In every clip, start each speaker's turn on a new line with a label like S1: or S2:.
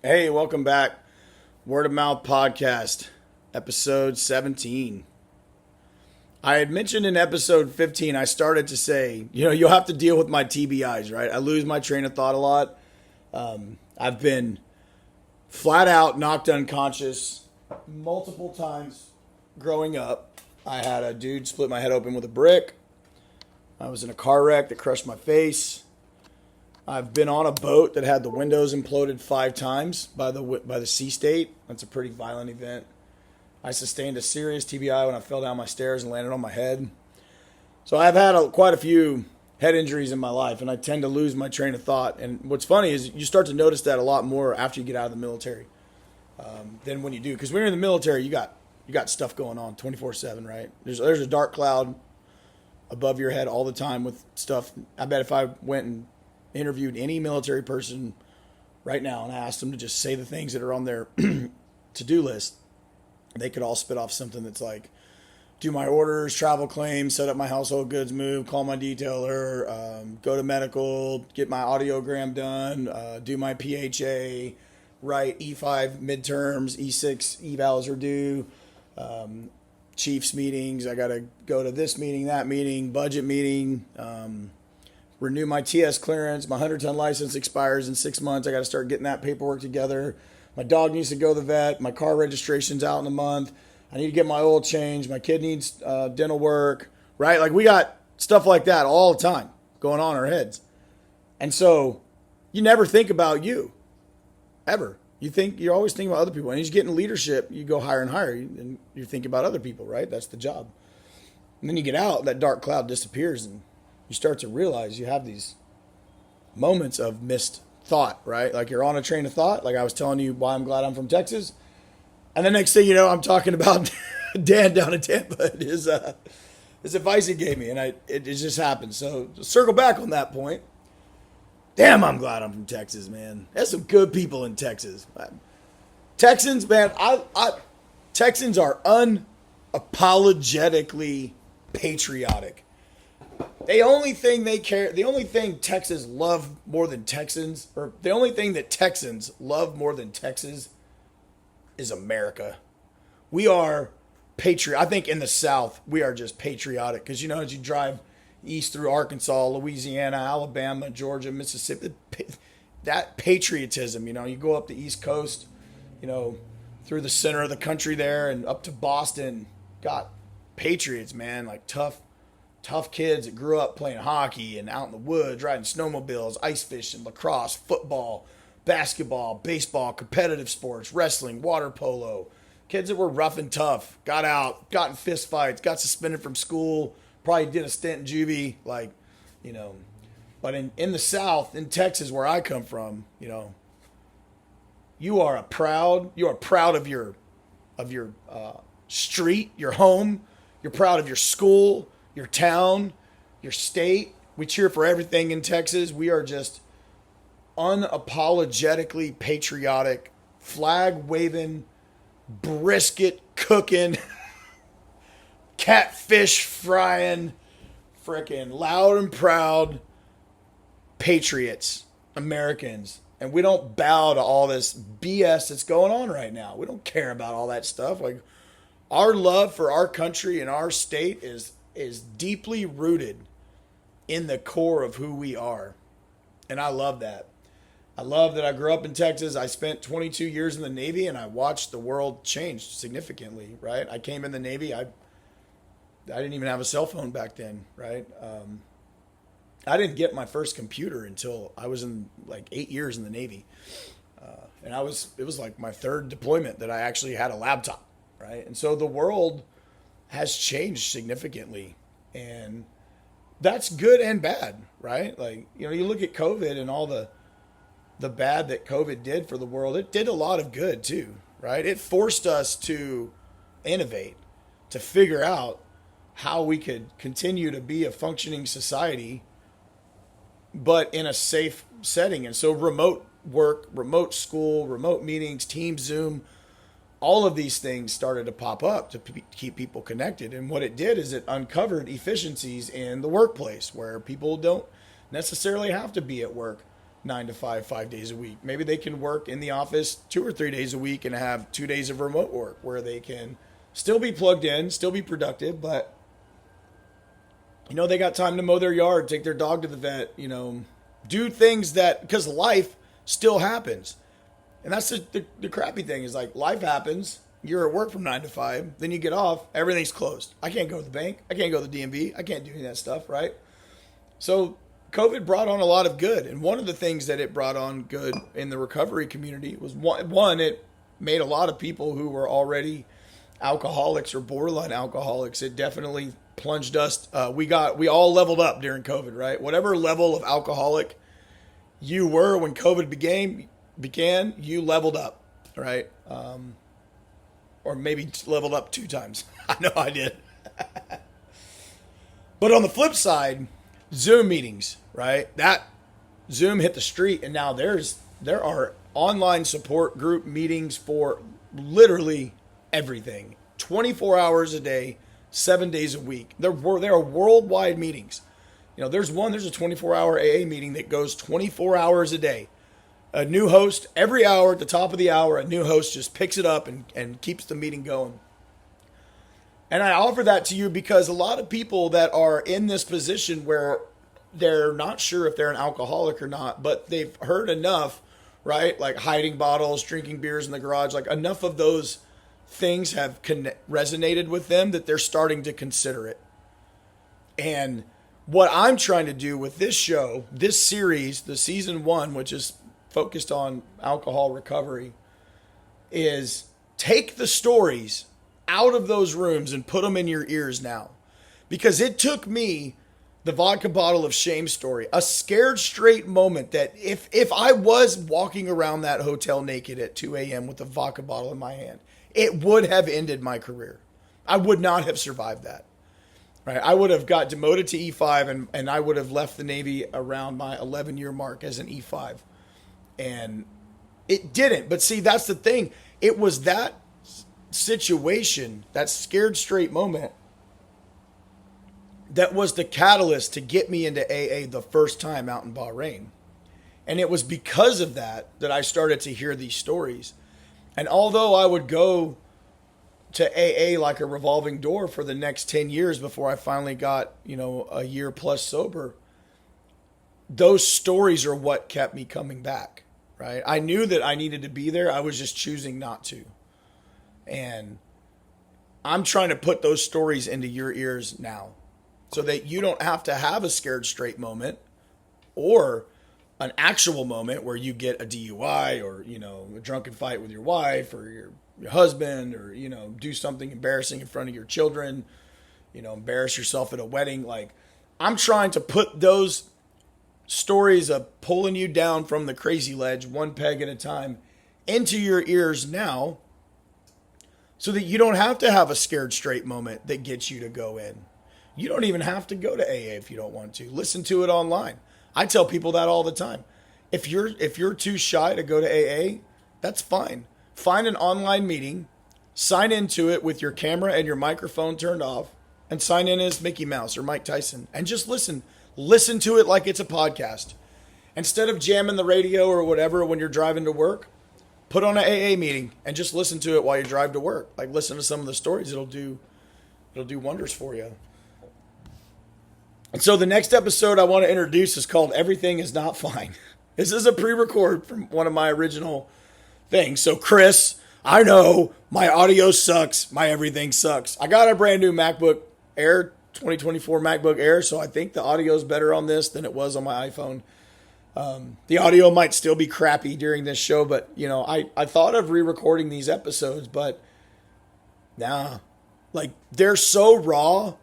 S1: Hey, welcome back. Word of Mouth Podcast, episode 17. I had mentioned in episode 15, I started to say, you'll have to deal with my TBIs, right? I lose my train of thought a lot. I've been flat out knocked unconscious multiple times growing up. I had a dude split my head open with a brick. I was in a car wreck that crushed my face. I've been on a boat that had the windows imploded 5 times by the sea state. That's a pretty violent event. I sustained a serious TBI when I fell down my stairs and landed on my head. So I've had quite a few head injuries in my life, and I tend to lose my train of thought. And what's funny is you start to notice that a lot more after you get out of the military than when you do. Because when you're in the military, you got stuff going on 24/7, right? There's a dark cloud above your head all the time with stuff. I bet if I went and interviewed any military person right now and asked them to just say the things that are on their to-do list, they could all spit off something that's like, do my orders, travel claims, set up my household goods move, call my detailer, go to medical, get my audiogram done, do my PHA, write E5 midterms, E6 evals are due, chiefs meetings, I got to go to this meeting, that meeting, budget meeting, renew my TS clearance. My 100-ton license expires in 6 months. I got to start getting that paperwork together. My dog needs to go to the vet. My car registration's out in a month. I need to get my oil changed. My kid needs dental work, right? Like we got stuff like that all the time going on in our heads. And so you never think about you, ever. You're always thinking about other people. And as you get in leadership, you go higher and higher, and you're thinking about other people, right? That's the job. And then you get out, that dark cloud disappears, and you start to realize you have these moments of missed thought, right? Like you're on a train of thought. Like I was telling you why I'm glad I'm from Texas. And the next thing you know, I'm talking about Dan down in Tampa and his advice he gave me. And it just happened. So to circle back on that point. Damn, I'm glad I'm from Texas, man. There's some good people in Texas. Texans, man, Texans are unapologetically patriotic. The only thing Texans love more than Texans, or the only thing that Texans love more than Texas is America. We are patriot. I think in the South, we are just patriotic. Because, as you drive east through Arkansas, Louisiana, Alabama, Georgia, Mississippi, that patriotism, you go up the East Coast, through the center of the country there and up to Boston, got patriots, man, like tough kids that grew up playing hockey and out in the woods, riding snowmobiles, ice fishing, lacrosse, football, basketball, baseball, competitive sports, wrestling, water polo. Kids that were rough and tough, got out, got in fist fights, got suspended from school, probably did a stint in juvie, But in the South, in Texas, where I come from, you are proud of your street, your home. You're proud of your school, your town, your state. We cheer for everything in Texas. We are just unapologetically patriotic, flag waving, brisket cooking, catfish frying, freaking loud and proud patriots, Americans. And we don't bow to all this BS that's going on right now. We don't care about all that stuff. Like, our love for our country and our state is deeply rooted in the core of who we are. And I love that. I love that I grew up in Texas. I spent 22 years in the Navy, and I watched the world change significantly, right? I came in the Navy. I didn't even have a cell phone back then, right? I didn't get my first computer until I was in 8 years in the Navy. And it was like my third deployment that I actually had a laptop, right? And so the world has changed significantly, and that's good and bad, right? You look at COVID and all the bad that COVID did for the world. It did a lot of good too, right? It forced us to innovate, to figure out how we could continue to be a functioning society, but in a safe setting. And so remote work, remote school, remote meetings, Teams, Zoom, all of these things started to pop up to keep people connected. And what it did is it uncovered efficiencies in the workplace where people don't necessarily have to be at work 9 to 5, 5 days a week. Maybe they can work in the office 2 or 3 days a week and have 2 days of remote work where they can still be plugged in, still be productive, but they got time to mow their yard, take their dog to the vet, do things that, because life still happens. And that's the crappy thing is like life happens. You're at work from 9 to 5, then you get off, everything's closed. I can't go to the bank. I can't go to the DMV. I can't do any of that stuff, right? So COVID brought on a lot of good. And one of the things that it brought on good in the recovery community was one, it made a lot of people who were already alcoholics or borderline alcoholics. It definitely plunged us. We all leveled up during COVID, right? Whatever level of alcoholic you were when COVID began, you leveled up, right? Or maybe leveled up 2 times. I know I did. But on the flip side, Zoom meetings, right? That Zoom hit the street, and now there are online support group meetings for literally everything. 24 hours a day, 7 days a week. There are worldwide meetings. There's a 24-hour AA meeting that goes 24 hours a day. A new host, every hour at the top of the hour, a new host just picks it up and keeps the meeting going. And I offer that to you because a lot of people that are in this position where they're not sure if they're an alcoholic or not, but they've heard enough, right? Like hiding bottles, drinking beers in the garage, like enough of those things have resonated with them that they're starting to consider it. And what I'm trying to do with this show, this series, the season 1, which is focused on alcohol recovery, is take the stories out of those rooms and put them in your ears now. Because it took me the vodka bottle of shame story, a scared straight moment that if I was walking around that hotel naked at 2 a.m. with a vodka bottle in my hand, it would have ended my career. I would not have survived that. Right? I would have got demoted to E5 and I would have left the Navy around my 11-year mark as an E5. And it didn't. But see, that's the thing. It was that situation, that scared straight moment, that was the catalyst to get me into AA the first time out in Bahrain. And it was because of that I started to hear these stories. And although I would go to AA like a revolving door for the next 10 years before I finally got, a year plus sober, those stories are what kept me coming back, right? I knew that I needed to be there. I was just choosing not to. And I'm trying to put those stories into your ears now so that you don't have to have a scared straight moment or an actual moment where you get a DUI or, a drunken fight with your wife or your husband or, do something embarrassing in front of your children, embarrass yourself at a wedding. Like, I'm trying to put those stories of pulling you down from the crazy ledge, one peg at a time, into your ears now so that you don't have to have a scared straight moment that gets you to go in. You don't even have to go to AA if you don't want to. Listen to it online. I tell people that all the time. If you're too shy to go to AA, that's fine. Find an online meeting, sign into it with your camera and your microphone turned off, and sign in as Mickey Mouse or Mike Tyson, and just listen. Listen to it like it's a podcast. Instead of jamming the radio or whatever when you're driving to work, put on an AA meeting and just listen to it while you drive to work. Like, listen to some of the stories. It'll do wonders for you. And so the next episode I want to introduce is called Everything Is Not Fine. This is a pre-record from one of my original things. So Chris, I know my audio sucks. My everything sucks. I got a brand new MacBook Air, 2024 MacBook Air, so I think the audio is better on this than it was on my iPhone. The audio might still be crappy during this show, but, I thought of re-recording these episodes, but nah. Like, they're so raw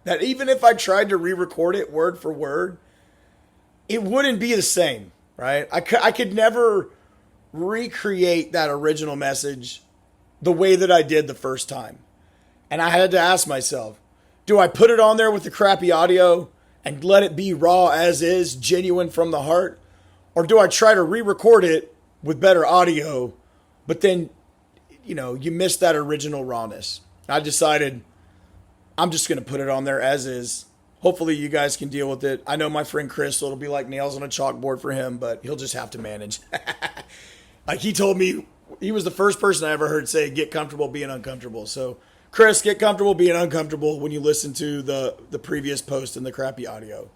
S1: that even if I tried to re-record it word for word, it wouldn't be the same, right? I could never recreate that original message the way that I did the first time. And I had to ask myself, do I put it on there with the crappy audio and let it be raw as is, genuine from the heart? Or do I try to re-record it with better audio, but then, you miss that original rawness? I decided I'm just going to put it on there as is. hopefully you guys can deal with it. I know my friend Chris, so it'll be like nails on a chalkboard for him, but he'll just have to manage. Like he told me, he was the first person I ever heard say, get comfortable being uncomfortable. So Chris, get comfortable being uncomfortable when you listen to the previous post and the crappy audio.